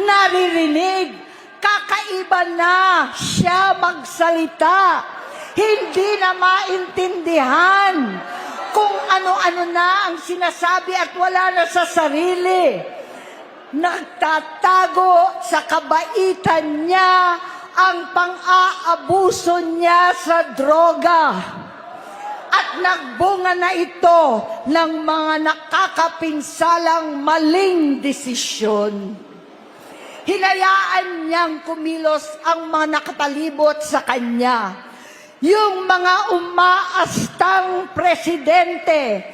naririnig. Kakaiba na siya magsalita. Hindi na maintindihan kung ano-ano na ang sinasabi at wala na sa sarili. Nagtatago sa kabaitan niya ang pang-aabuso niya sa droga. At nagbunga na ito ng mga nakakapinsalang maling desisyon. Hinayaan niyang kumilos ang mga nakatalibot sa kanya. Yung mga umaastang presidente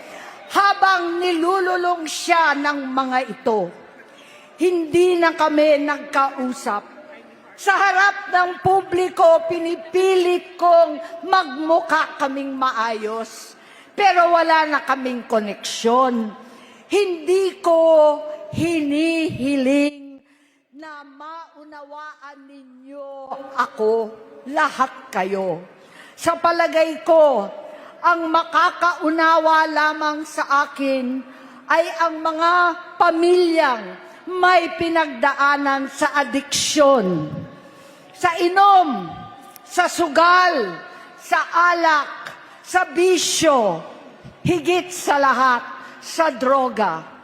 habang nilululong siya ng mga ito. Hindi na kami nagkausap. Sa harap ng publiko, pinipilit kong magmukha kaming maayos. Pero wala na kaming koneksyon. Hindi ko hinihiling na maunawaan ninyo ako, lahat kayo. Sa palagay ko, ang makakaunawa lamang sa akin ay ang mga pamilyang may pinagdaanan sa adiksyon, sa inom, sa sugal, sa alak, sa bisyo, higit sa lahat, sa droga.